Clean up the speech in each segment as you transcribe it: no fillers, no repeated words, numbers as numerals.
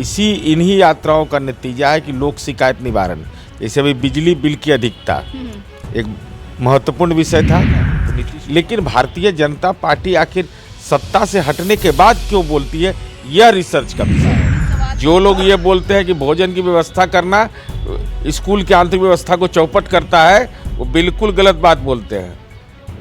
इसी इन्हीं यात्राओं का नतीजा है कि लोक शिकायत निवारण, जैसे अभी बिजली बिल की अधिकता एक महत्वपूर्ण विषय था, लेकिन भारतीय जनता पार्टी आखिर सत्ता से हटने के बाद क्यों बोलती है, यह रिसर्च का विषय है। जो लोग ये बोलते हैं कि भोजन की व्यवस्था करना स्कूल की आंतरिक व्यवस्था को चौपट करता है, वो बिल्कुल गलत बात बोलते हैं।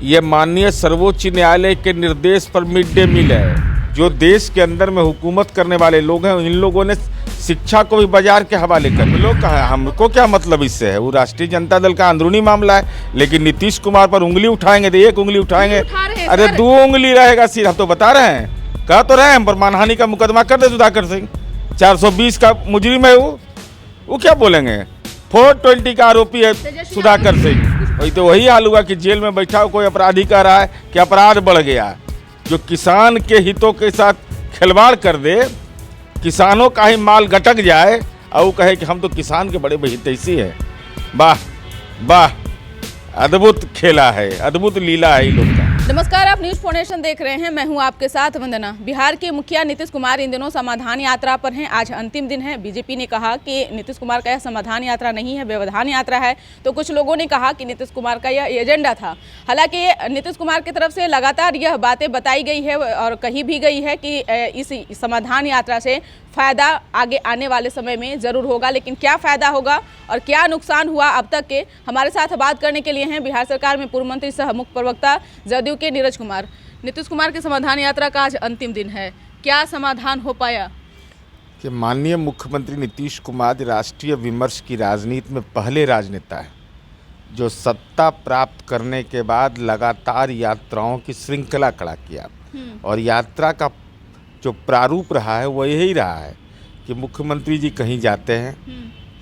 ये माननीय सर्वोच्च न्यायालय के निर्देश पर मिड डे मील है। जो देश के अंदर में हुकूमत करने वाले लोग हैं, इन लोगों ने शिक्षा को भी बाजार के हवाले कर लोग कहा, हमको क्या मतलब इससे है, वो राष्ट्रीय जनता दल का अंदरूनी मामला है। लेकिन नीतीश कुमार पर उंगली उठाएंगे तो एक उंगली उठाएंगे, अरे 2 उंगली रहेगा सिर। हम तो बता रहे हैं, कह तो रहे हैं, हम पर मानहानि का मुकदमा कर दे सुधाकर सिंह, 420 का मुजरिम है वो क्या बोलेंगे। 420 का आरोपी है सुधाकर सिंह। वही तो वही हाल हुआ कि जेल में बैठा हो कोई अपराधी कह रहा है कि अपराध बढ़ गया। जो किसान के हितों के साथ खिलवाड़ कर दे, किसानों का ही माल गटक जाए और वो कहे कि हम तो किसान के बड़े हितैषी हैं। वाह वाह, अद्भुत खेला है, अद्भुत लीला है इन लोग का। नमस्कार, आप न्यूज फाउंडेशन देख रहे हैं, मैं हूं आपके साथ वंदना। बिहार के मुखिया नीतीश कुमार इन दिनों समाधान यात्रा पर हैं। आज अंतिम दिन है। बीजेपी ने कहा कि नीतीश कुमार का यह समाधान यात्रा नहीं है, व्यवधान यात्रा है, तो कुछ लोगों ने कहा कि नीतीश कुमार का यह एजेंडा था। हालांकि नीतीश कुमार की तरफ से लगातार यह बातें बताई गई है और कही भी गई है कि इस समाधान यात्रा से फ़ायदा आगे आने वाले समय में ज़रूर होगा। लेकिन क्या फ़ायदा होगा और क्या नुकसान हुआ अब तक के, हमारे साथ बात करने के लिए हैं बिहार सरकार में पूर्व मंत्री सह मुख्य प्रवक्ता जदयू के नीरज कुमार। नीतीश कुमार के समाधान यात्रा का आज अंतिम दिन है, क्या समाधान हो पाया? कि माननीय मुख्यमंत्री नीतीश कुमार राष्ट्रीय विमर्श की राजनीति में पहले राजनेता है जो सत्ता प्राप्त करने के बाद लगातार यात्राओं की श्रृंखला खड़ा किया। और यात्रा का जो प्रारूप रहा है वो यही रहा है कि मुख्यमंत्री जी कहीं जाते हैं,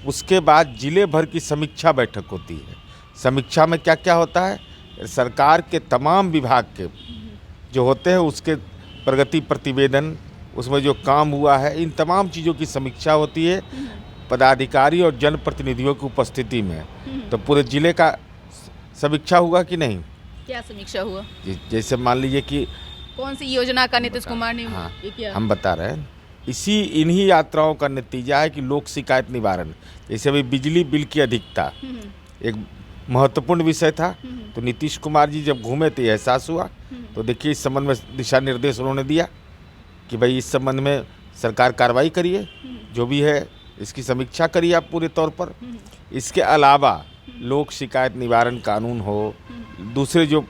उसके बाद जिले भर की समीक्षा बैठक होती है। समीक्षा में क्या क्या होता है, सरकार के तमाम विभाग के जो होते हैं उसके प्रगति प्रतिवेदन, उसमें जो काम हुआ है, इन तमाम चीज़ों की समीक्षा होती है पदाधिकारी और जनप्रतिनिधियों की उपस्थिति में। तो पूरे जिले का समीक्षा हुआ कि नहीं? क्या समीक्षा हुआ? जैसे मान लीजिए कि कौन सी योजना का नीतीश कुमार ने किया? हम बता रहे हैं, इसी इन्हीं यात्राओं का नतीजा है कि लोक शिकायत निवारण, जैसे अभी बिजली बिल की अधिकता एक महत्वपूर्ण विषय था। तो नीतीश कुमार जी जब घूमे तो एहसास हुआ, तो देखिए इस संबंध में दिशा निर्देश उन्होंने दिया कि भाई इस संबंध में सरकार कार्रवाई करिए, जो भी है इसकी समीक्षा करिए आप पूरे तौर पर। इसके अलावा लोक शिकायत निवारण कानून हो, दूसरे जो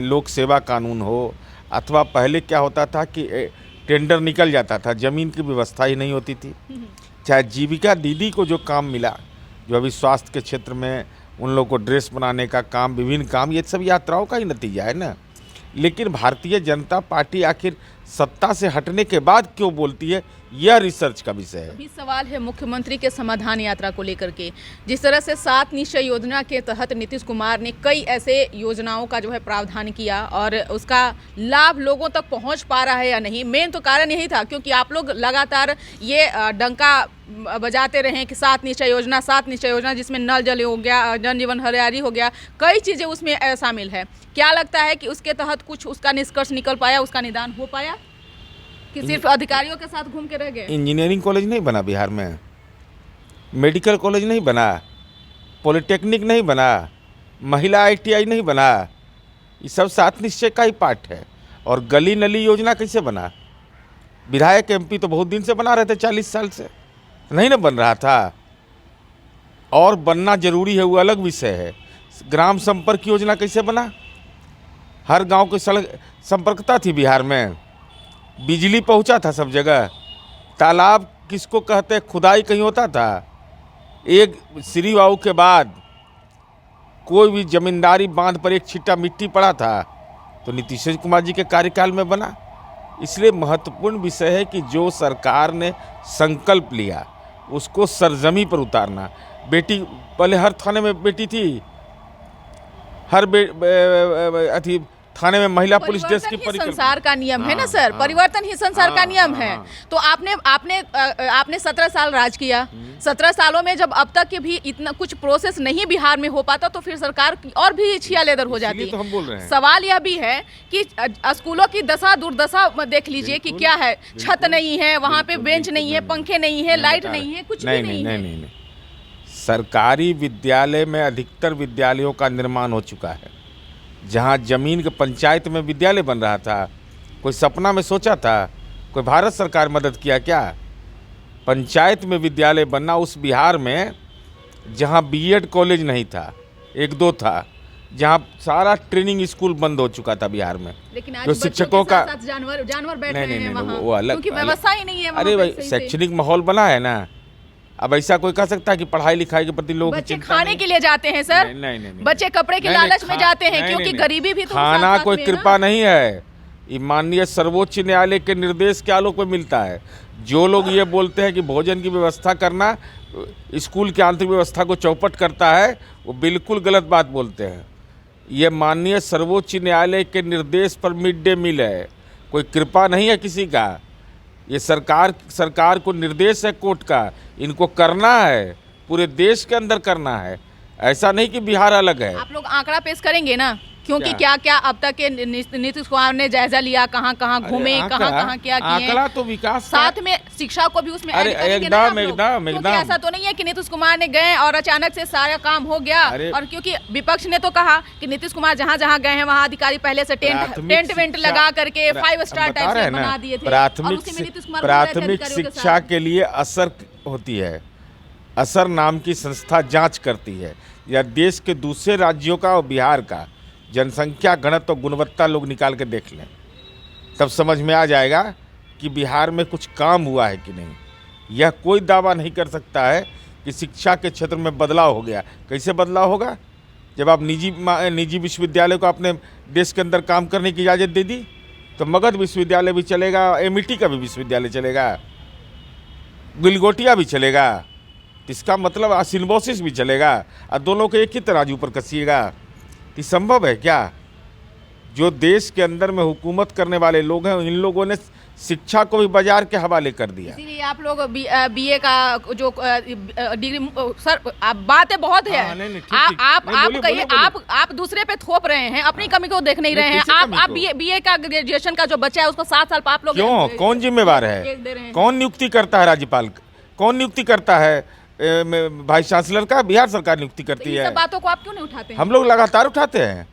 लोक सेवा कानून हो, अथवा पहले क्या होता था कि टेंडर निकल जाता था, ज़मीन की व्यवस्था ही नहीं होती थी। चाहे जीविका दीदी को जो काम मिला, जो अभी स्वास्थ्य के क्षेत्र में उन लोगों को ड्रेस बनाने का काम, विभिन्न काम, ये सब यात्राओं का ही नतीजा है ना। लेकिन भारतीय जनता पार्टी आखिर सत्ता से हटने के बाद क्यों बोलती है, यह रिसर्च का विषय है। अभी सवाल है मुख्यमंत्री के समाधान यात्रा को लेकर के। जिस तरह से 7 निश्चय योजना के तहत नीतीश कुमार ने कई ऐसे योजनाओं का जो है प्रावधान किया और उसका लाभ लोगों तक पहुंच पा रहा है या नहीं, मेन तो कारण यही था क्योंकि आप लोग लगातार ये डंका बजाते रहे कि 7 निश्चय योजना जिसमें नल जल हो गया, जन जीवन हरियाली हो गया, कई चीज़ें उसमें शामिल है। क्या लगता है कि उसके तहत कुछ उसका निष्कर्ष निकल पाया, उसका निदान हो पाया कि सिर्फ अधिकारियों के साथ घूम के रह गए? इंजीनियरिंग कॉलेज नहीं बना बिहार में, मेडिकल कॉलेज नहीं बना, पॉलिटेक्निक नहीं बना, महिला ITI नहीं बना, ये सब 7 निश्चय का ही पार्ट है। और गली नली योजना कैसे बना? विधायक MP तो बहुत दिन से बना रहे थे, 40 साल से नहीं ना बन रहा था, और बनना जरूरी है वो अलग विषय है। ग्राम संपर्क योजना कैसे बना? हर गांव की सड़क संपर्कता थी बिहार में, बिजली पहुंचा था सब जगह, तालाब किसको कहते हैं, खुदाई कहीं होता था? एक श्री बाबू के बाद कोई भी जमींदारी बांध पर एक छिट्टा मिट्टी पड़ा था तो नीतीश कुमार जी के कार्यकाल में बना। इसलिए महत्वपूर्ण विषय है कि जो सरकार ने संकल्प लिया उसको सरजमी पर उतारना। बेटी, पहले हर थाने में बेटी थी, हर थाने में महिला पुलिस डेस्क की परिवर्तन ही संसार का नियम है ना सर, परिवर्तन ही संसार का नियम है। तो आपने 17 साल राज किया, 17 सालों में जब अब तक के भी इतना कुछ प्रोसेस नहीं बिहार में हो पाता तो फिर सरकार और भी छिया-लेदर हो जाती तो हम बोल रहे हैं। सवाल यह भी है कि स्कूलों की दशा दुर्दशा देख लीजिए कि क्या है, छत नहीं है, वहाँ पे बेंच नहीं है, पंखे नहीं है, लाइट नहीं है, कुछ भी नहीं है। सरकारी विद्यालय में अधिकतर विद्यालयों का निर्माण हो चुका है। जहाँ जमीन के पंचायत में विद्यालय बन रहा था, कोई सपना में सोचा था? कोई भारत सरकार मदद किया क्या? पंचायत में विद्यालय बनना उस बिहार में जहाँ बीएड कॉलेज नहीं था, एक दो था, जहाँ सारा ट्रेनिंग स्कूल बंद हो चुका था बिहार में। लेकिन आज जो शिक्षकों का जानवर बैठ रहे हैं वहाँ, वो अलग, क्योंकि व्यवस्था ही नहीं है वहाँ अरे पे भाई सही से। शैक्षणिक माहौल बना है ना। अब ऐसा कोई कह सकता है कि पढ़ाई लिखाई के प्रति लोग बच्चे खाने के लिए जाते हैं सर, नहीं, बच्चे कपड़े के लालच में जाते हैं, क्योंकि गरीबी भी तो खाना साथ-साथ कोई में है ना। कृपा नहीं है, ये माननीय सर्वोच्च न्यायालय के निर्देश के आलोक में मिलता है। जो लोग ये बोलते हैं कि भोजन की व्यवस्था करना स्कूल की आंतरिक व्यवस्था को चौपट करता है, वो बिल्कुल गलत बात बोलते हैं। ये माननीय सर्वोच्च न्यायालय के निर्देश पर मिड डे मील है, कोई कृपा नहीं है किसी का। ये सरकार को निर्देश है कोर्ट का, इनको करना है, पूरे देश के अंदर करना है, ऐसा नहीं कि बिहार अलग है। आप लोग आंकड़ा पेश करेंगे ना, क्योंकि क्या अब तक के नीतीश कुमार ने जायजा लिया, कहाँ घूमे, कहाँ क्या किए। आंकड़ा तो विकास साथ में शिक्षा को भी उसमें ऐड करेंगे ना आप लोग। क्योंकि ऐसा तो नहीं है कि नीतीश कुमार ने गए और अचानक से सारा काम हो गया। और क्योंकि विपक्ष ने तो कहा कि नीतीश कुमार जहाँ गए हैं वहाँ अधिकारी पहले से टेंट वेंट लगा करके 5 स्टार टाइप से बना दिए थे। प्राथमिक शिक्षा के लिए असर होती है, असर नाम की संस्था जांच करती है, या देश के दूसरे राज्यों का और बिहार का जनसंख्या घनत्व और गुणवत्ता लोग निकाल के देख लें, तब समझ में आ जाएगा कि बिहार में कुछ काम हुआ है कि नहीं। यह कोई दावा नहीं कर सकता है कि शिक्षा के क्षेत्र में बदलाव हो गया। कैसे बदलाव होगा? जब आप निजी विश्वविद्यालय को अपने देश के अंदर काम करने की इजाज़त दे दी, तो मगध विश्वविद्यालय भी चलेगा, एमईटी का भी विश्वविद्यालय चलेगा, गिलगोटिया भी चलेगा, इसका मतलब सिम्बोसिस भी चलेगा, और दोनों को एक ही तराजू पर कसिएगा। ये संभव है क्या? जो देश के अंदर में हुकूमत करने वाले लोग हैं, इन लोगों ने शिक्षा को भी बाजार के हवाले कर दिया। इसीलिए आप लोग बीए का जो डिग्री सर, बातें बहुत है। आप कहिए, आप दूसरे पे थोप रहे हैं, अपनी कमी को देख नहीं रहे हैं। आप बीए का ग्रेजुएशन का जो बच्चा है उसको 7 साल आप लोग क्यों? कौन जिम्मेवार है? कौन नियुक्ति करता है? राज्यपाल कौन नियुक्ति करता है? वाइस चांसलर का बिहार सरकार नियुक्ति करती है। सब बातों को आप क्यों नहीं उठाते हैं? हम लोग लगातार उठाते हैं,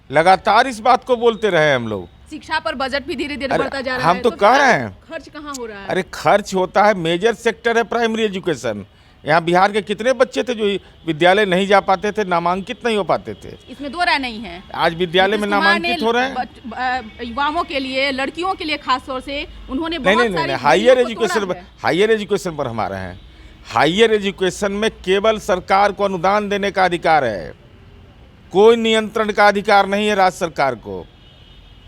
लगातार इस बात को बोलते रहे हम लोग। शिक्षा पर बजट भी धीरे धीरे बढ़ता जा रहा है। हम तो कह रहे हैं, खर्च कहाँ हो रहा है? अरे खर्च होता है, मेजर सेक्टर है प्राइमरी एजुकेशन। यहाँ बिहार के कितने बच्चे थे जो विद्यालय नहीं जा पाते थे, नामांकित नहीं हो पाते थे? इसमें दो राय नहीं है। आज विद्यालय में नामांकित हो रहे हैं। युवाओं के लिए, लड़कियों के लिए खास तौर से उन्होंने नहीं, हायर एजुकेशन पर हम आ रहे हैं। हायर एजुकेशन में केवल सरकार को अनुदान देने का अधिकार है, कोई नियंत्रण का अधिकार नहीं है। राज्य सरकार को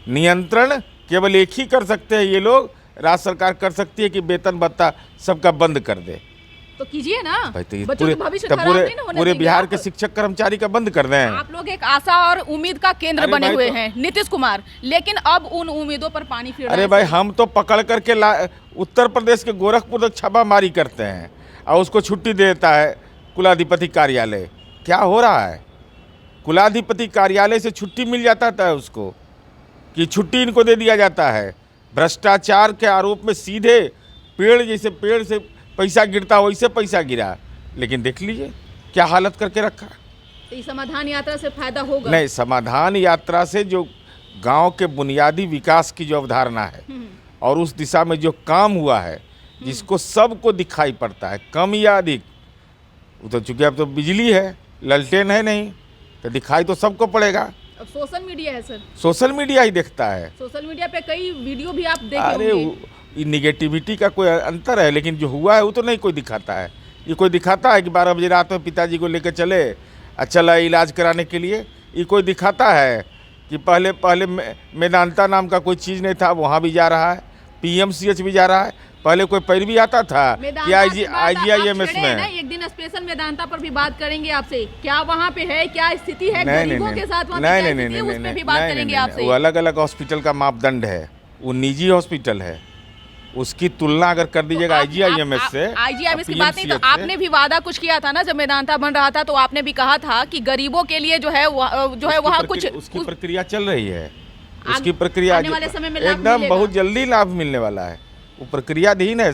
नियंत्रण केवल एक ही कर सकते हैं ये लोग, राज्य सरकार कर सकती है कि वेतन भत्ता सबका बंद कर दे। तो कीजिए ना भाई, तो बच्चों के भविष्य खराब नहीं होने पूरे देंगे बिहार आप। के शिक्षक कर्मचारी का बंद कर दें। आप लोग एक आशा और उम्मीद का केंद्र बने हुए हैं नीतीश कुमार, लेकिन अब उन उम्मीदों पर पानी फिर रहा है। अरे भाई, हम तो पकड़ करके उत्तर प्रदेश के गोरखपुर तक छापामारी करते हैं और उसको छुट्टी दे देता है कुलाधिपति कार्यालय। क्या हो रहा है? कुलाधिपति कार्यालय से छुट्टी मिल जाता था उसको, कि छुट्टी इनको दे दिया जाता है। भ्रष्टाचार के आरोप में सीधे पेड़ से पैसा गिरता वैसे पैसा गिरा। लेकिन देख लीजिए क्या हालत करके रखा। तो समाधान यात्रा से फायदा होगा? नहीं, समाधान यात्रा से जो गांव के बुनियादी विकास की जो अवधारणा है और उस दिशा में जो काम हुआ है, जिसको सबको दिखाई पड़ता है, कम या अधिक, वो तो चूंकि अब तो बिजली है, ललटेन है नहीं, तो दिखाई तो सबको पड़ेगा। अब सोशल मीडिया है सर, सोशल मीडिया ही देखता है। सोशल मीडिया पे कई वीडियो भी आप देखे अरे निगेटिविटी का कोई अंतर है, लेकिन जो हुआ है वो तो नहीं कोई दिखाता है। ये कोई दिखाता है कि 12 बजे रात में पिताजी को लेकर चला इलाज कराने के लिए? ये कोई दिखाता है कि पहले मेदांता नाम का कोई चीज़ नहीं था, वहाँ भी जा रहा है, पीएमसीएच भी जा रहा है। पहले कोई पैरवी आता था कि IGIMS में। एक दिन स्पेशल मेदांता पर भी बात करेंगे आपसे, क्या वहाँ पे है, क्या स्थिति है गरीबों के साथ, उस पे भी बात करेंगे आपसे। वो अलग अलग हॉस्पिटल का मापदंड है, वो निजी हॉस्पिटल है, उसकी तुलना अगर कर दीजिएगा IGIMS से। IGIMS की बात नहीं, तो आपने भी वादा कुछ किया था ना जब मेदांता बन रहा था, तो आपने भी कहा था कि गरीबों के लिए जो है वहाँ कुछ उसकी प्रक्रिया चल रही है, उसकी प्रक्रिया आने वाले समय में लाभ एकदम मिलेगा। बहुत जल्दी लाभ मिलने वाला है। वो प्रक्रियाधीन है,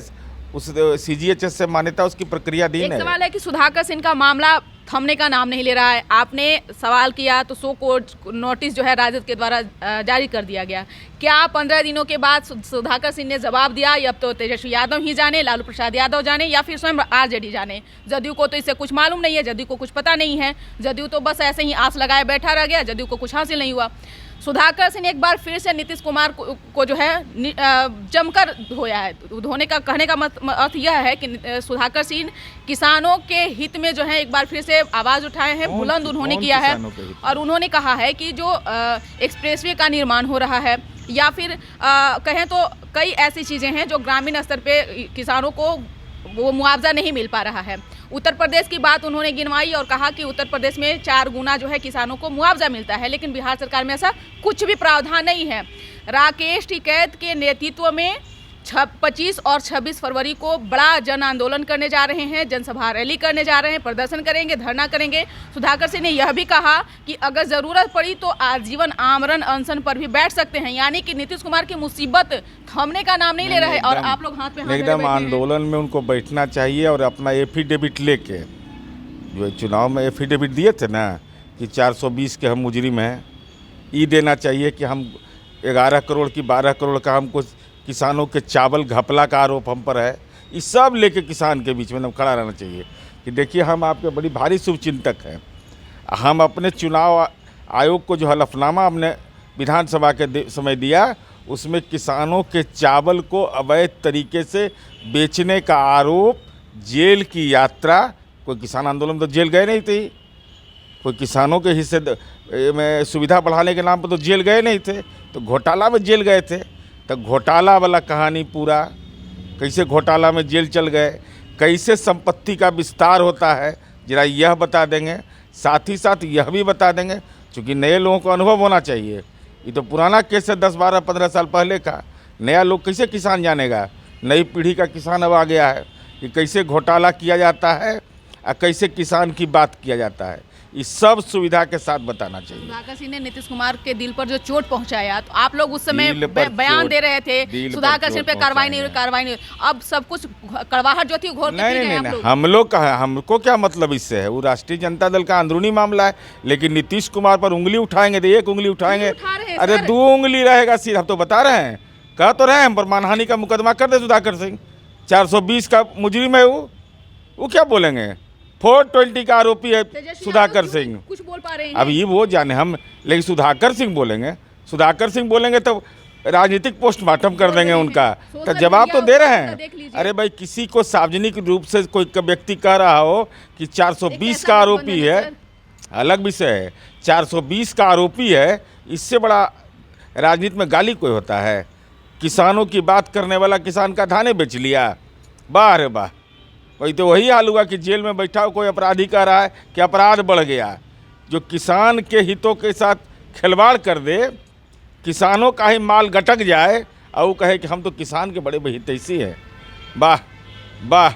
उस CGHS से मान्यता उसकी प्रक्रियाधीन है। एक सवाल है कि सुधाकर सिंह का मामला थमने का नाम नहीं ले रहा है। आपने सवाल किया तो सो कोर्ट नोटिस जो है राजद के द्वारा जारी कर दिया गया। क्या 15 दिनों के बाद सुधाकर सिंह ने जवाब दिया, या अब तो तेजस्वी यादव ही जाने, लालू प्रसाद यादव जाने, या फिर स्वयं RJD जाने? जदयू को तो इससे कुछ मालूम नहीं है, जदयू को कुछ पता नहीं है, जदयू तो बस ऐसे ही आस लगाए बैठा रह गया, जदयू को कुछ हासिल नहीं हुआ। सुधाकर सिंह एक बार फिर से नीतीश कुमार को जो है जमकर धोया है। धोने का कहने का अर्थ यह है कि सुधाकर सिंह किसानों के हित में जो है एक बार फिर से आवाज़ उठाए हैं, बुलंद उन्होंने किया है, और उन्होंने कहा है कि जो एक्सप्रेसवे का निर्माण हो रहा है, या फिर कहें तो कई ऐसी चीज़ें हैं जो ग्रामीण स्तर पे किसानों को वो मुआवजा नहीं मिल पा रहा है। उत्तर प्रदेश की बात उन्होंने गिनवाई और कहा कि उत्तर प्रदेश में 4 गुना जो है किसानों को मुआवजा मिलता है, लेकिन बिहार सरकार में ऐसा कुछ भी प्रावधान नहीं है। राकेश टिकैत के नेतृत्व में 25 और 26 फरवरी को बड़ा जन आंदोलन करने जा रहे हैं, जनसभा रैली करने जा रहे हैं, प्रदर्शन करेंगे, धरना करेंगे। सुधाकर सिंह ने यह भी कहा कि अगर ज़रूरत पड़ी तो आजीवन आमरण अनशन पर भी बैठ सकते हैं, यानी कि नीतीश कुमार की मुसीबत थमने का नाम नहीं ले रहा है। और आप लोग हाथ पे हाथ एकदम आंदोलन में उनको बैठना चाहिए और अपना एफिडेविट लेके, जो चुनाव में एफिडेविट दिए थे ना कि 420 के हम मुजरिम हैं, ये देना चाहिए कि हम 11 करोड़ की 12 करोड़ का हमको किसानों के चावल घपला का आरोप हम पर है। ये सब लेके किसान के बीच में हम खड़ा रहना चाहिए कि देखिए हम आपके बड़ी भारी शुभचिंतक हैं। हम अपने चुनाव आयोग को जो हलफनामा हमने विधानसभा के समय दिया, उसमें किसानों के चावल को अवैध तरीके से बेचने का आरोप, जेल की यात्रा, कोई किसान आंदोलन तो जेल गए नहीं थे, कोई किसानों के हिस्से में सुविधा बढ़ाने के नाम पर तो जेल गए नहीं थे, तो घोटाला में जेल गए थे। तो घोटाला वाला कहानी पूरा, कैसे घोटाला में जेल चल गए, कैसे संपत्ति का विस्तार होता है, जरा यह बता देंगे। साथ ही साथ यह भी बता देंगे, क्योंकि नए लोगों को अनुभव होना चाहिए। ये तो पुराना केस है 10, 12, 15 साल पहले का। नया लोग कैसे किसान जानेगा? नई पीढ़ी का किसान अब आ गया है कि कैसे घोटाला किया जाता है और कैसे किसान की बात किया जाता है। इस सब सुविधा के साथ बताना चाहिए। सुधाकर सिंह ने नीतीश कुमार के दिल पर जो चोट पहुंचाया, तो आप लोग उस समय बयान दे रहे थे सुधाकर सिंह पे कार्रवाई नहीं। अब सब कुछ कड़वाहट जो थी घोर नहीं, हम लोग का है, हमको क्या मतलब इससे है? वो राष्ट्रीय जनता दल का अंदरूनी मामला है, लेकिन नीतीश कुमार पर उंगली उठाएंगे तो 1 उंगली उठाएंगे, अरे 2 उंगली रहेगा सिर। हम तो बता रहे हैं, कह तो रहे हैं, हम पर मानहानि का मुकदमा कर दे सुधाकर सिंह। 420 का मुजरिम है वो क्या बोलेंगे? 420 का आरोपी है सुधाकर सिंह। कुछ बोल पा रहे हैं अब ये वो जाने हम, लेकिन सुधाकर सिंह बोलेंगे तो राजनीतिक पोस्टमार्टम कर देंगे उनका। तो जवाब तो दे रहे हैं। अरे भाई, किसी को सार्वजनिक रूप से कोई व्यक्ति कह रहा हो कि 420 का आरोपी है, अलग विषय है। 420 का आरोपी है, इससे बड़ा राजनीति में गाली कोई होता है? किसानों की बात करने वाला किसान का धाने बेच लिया, वाह रे वाह। वही तो वही हाल हुआ कि जेल में बैठा कोई अपराधी कह रहा है कि अपराध बढ़ गया। जो किसान के हितों के साथ खिलवाड़ कर दे, किसानों का ही माल गटक जाए और वो कहे कि हम तो किसान के बड़े हितैषी हैं, वाह वाह।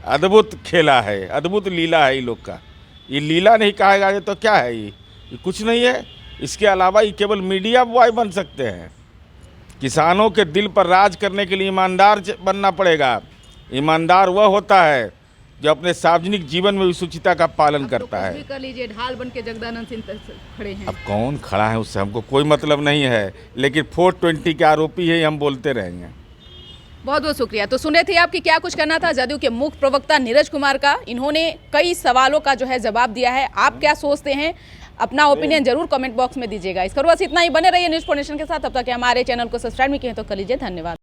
अद्भुत खेला है, अद्भुत लीला है ये लोग का। ये लीला नहीं कहेगा ये तो क्या है? ये कुछ नहीं है। इसके अलावा ये केवल मीडिया बॉय बन सकते हैं। किसानों के दिल पर राज करने के लिए ईमानदार बनना पड़ेगा। ईमानदार वह होता है जो अपने सार्वजनिक जीवन में विशुचिता का पालन करता है। कर लीजिए, ढाल बन के जगदानंद सिंह खड़े हैं। अब कौन खड़ा है उससे हमको कोई मतलब नहीं है, लेकिन 420 के आरोपी है, हम बोलते रहेंगे। बहुत बहुत शुक्रिया। तो सुने थे आपकी क्या कुछ करना था जदयू के मुख्य प्रवक्ता नीरज कुमार का। इन्होंने कई सवालों का जो है जवाब दिया है। आप क्या सोचते हैं? अपना ओपिनियन जरूर कमेंट बॉक्स में दीजिएगा। इस पर बस इतना ही। बने रहिए न्यूज़4नेशन के साथ। तब तक हमारे चैनल को सब्सक्राइब नहीं किए तो कर लीजिए। धन्यवाद।